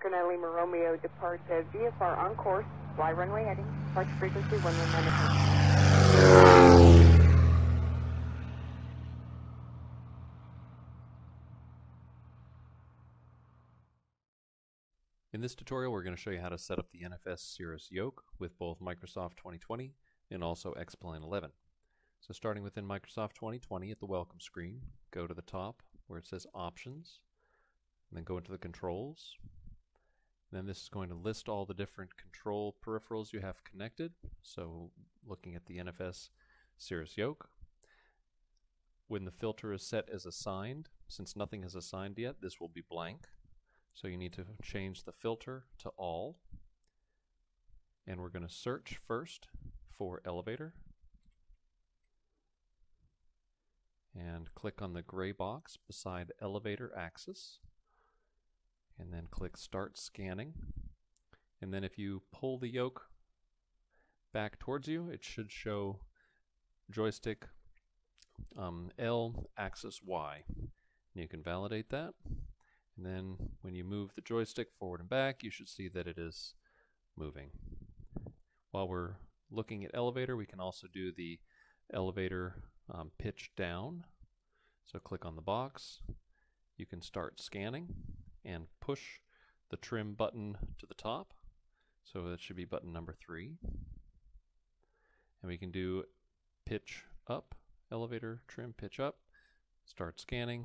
Lima Romeo departs VFR on course, fly runway heading, departure frequency 119. In this tutorial, we're going to show you how to set up the NFS Cirrus yoke with both Microsoft 2020 and also XPlane11. So starting within Microsoft 2020 at the welcome screen, go to the top where it says Options, and then go into the Controls. Then this is going to list all the different control peripherals you have connected. So looking at the NFS Cirrus yoke. When the filter is set as assigned, since nothing is assigned yet, this will be blank. So you need to change the filter to all. And we're going to search first for elevator. And click on the gray box beside elevator axis. And then click Start Scanning. And then if you pull the yoke back towards you, it should show joystick L, axis Y. And you can validate that. And then when you move the joystick forward and back, you should see that it is moving. While we're looking at elevator, we can also do the elevator pitch down. So click on the box. You can start scanning and push the trim button to the top. So that should be button number 3. And we can do pitch up, elevator trim pitch up, start scanning,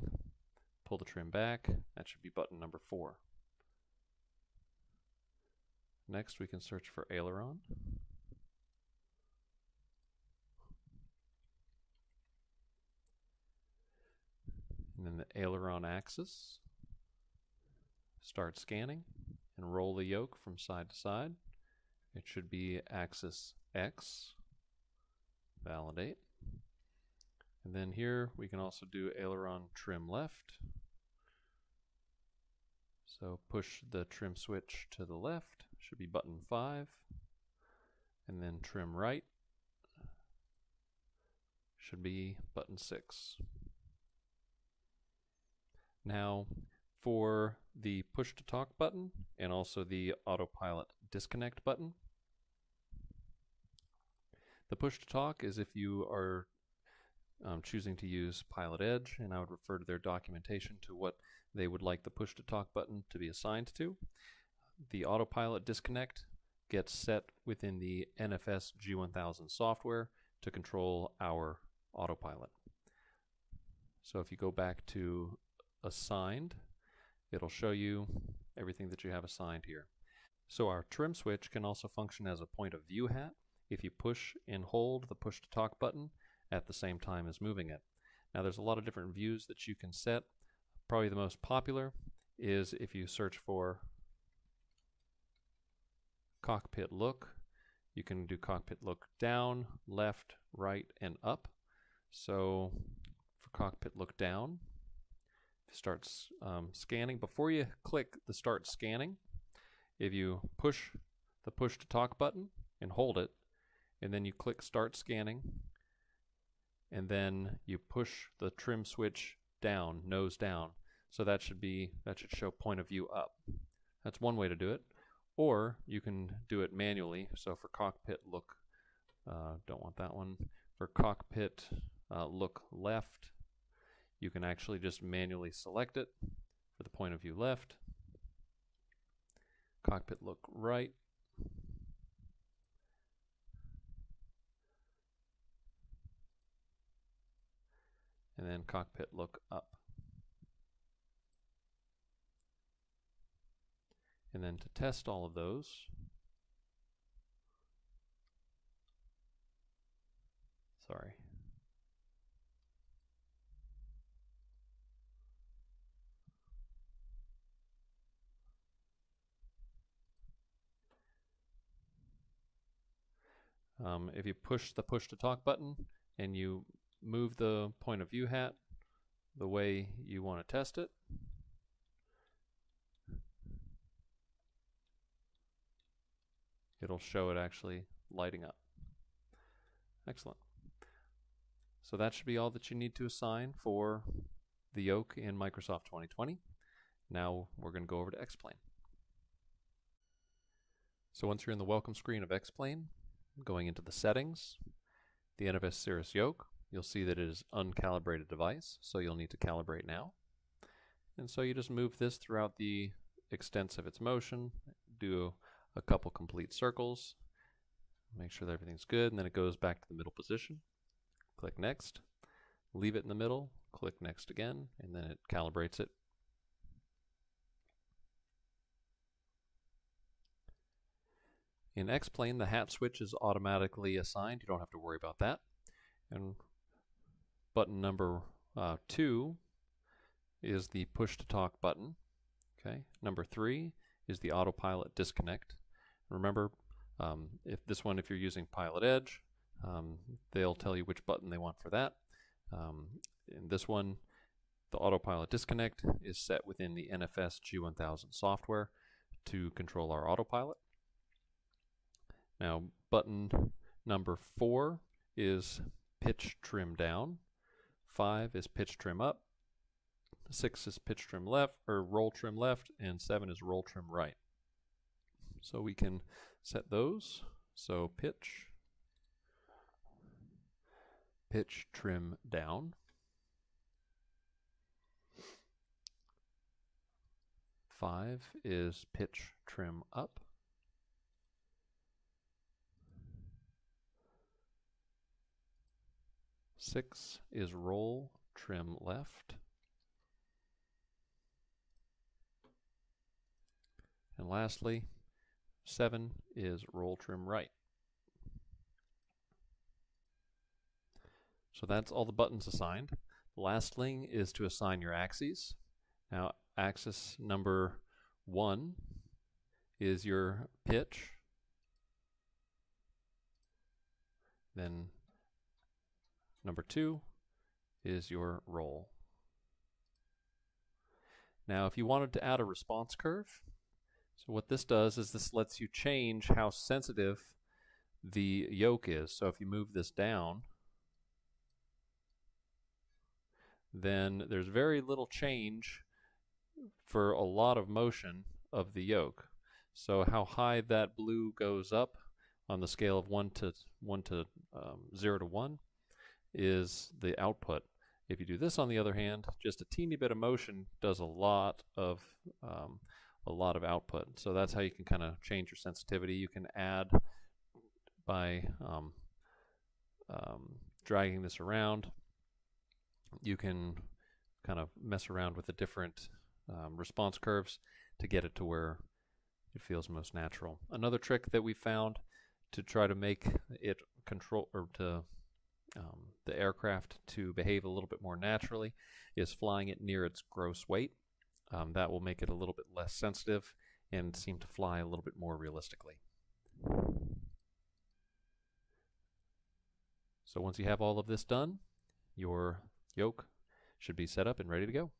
pull the trim back. That should be button number 4. Next we can search for aileron. And then the aileron axis. Start scanning and roll the yoke from side to side. It should be axis X. Validate. And then here we can also do aileron trim left. So push the trim switch to the left, should be button 5. And then trim right should be button 6. Now for the push to talk button and also the autopilot disconnect button. The push to talk is if you are choosing to use Pilot Edge, and I would refer to their documentation to what they would like the push to talk button to be assigned to. The autopilot disconnect gets set within the NFS G1000 software to control our autopilot. So if you go back to assigned, it'll show you everything that you have assigned here. So our trim switch can also function as a point of view hat if you push and hold the push to talk button at the same time as moving it. Now there's a lot of different views that you can set. Probably the most popular is if you search for cockpit look. You can do cockpit look down, left, right, and up. So for cockpit look down, start scanning. Before you click the start scanning, if you push the push to talk button and hold it, and then you click start scanning, and then you push the trim switch down, nose down. So that should show point of view up. That's one way to do it. Or you can do it manually. So for cockpit look, don't want that one. For cockpit look left, you can actually just manually select it for the point of view left. Cockpit look right. And then cockpit look up. And then to test all of those, if you push the push to talk button and you move the point of view hat the way you want to test it, it'll show it actually lighting up. Excellent. So that should be all that you need to assign for the yoke in Microsoft 2020. Now we're going to go over to XPlane. So once you're in the welcome screen of XPlane, going into the settings, the NFS Cirrus yoke, you'll see that it is uncalibrated device, so you'll need to calibrate now. And so you just move this throughout the extent of its motion, do a couple complete circles, make sure that everything's good, and then it goes back to the middle position. Click next, leave it in the middle, click next again, and then it calibrates it. In XPlane, the hat switch is automatically assigned. You don't have to worry about that. And button number 2 is the push to talk button. Okay. Number 3 is the Autopilot Disconnect. Remember, if you're using Pilot Edge, they'll tell you which button they want for that. In this one, the Autopilot Disconnect is set within the NFS G1000 software to control our autopilot. Now, button number 4 is pitch trim down, 5 is pitch trim up, 6 is pitch trim left, or roll trim left, and 7 is roll trim right. So we can set those. So pitch trim down, 5 is pitch trim up, 6 is roll trim left, and lastly 7 is roll trim right. So that's all the buttons assigned. The last thing is to assign your axes. Now, axis number 1 is your pitch, then number 2 is your roll. Now, if you wanted to add a response curve, so what this does is this lets you change how sensitive the yoke is. So if you move this down, then there's very little change for a lot of motion of the yoke. So how high that blue goes up on the scale of 0 to 1 is the output. If you do this, on the other hand, just a teeny bit of motion does a lot of output. So that's how you can kind of change your sensitivity. You can add by dragging this around. You can kind of mess around with the different response curves to get it to where it feels most natural. Another trick that we found to try to make it the aircraft to behave a little bit more naturally is flying it near its gross weight. That will make it a little bit less sensitive and seem to fly a little bit more realistically. So once you have all of this done, your yoke should be set up and ready to go.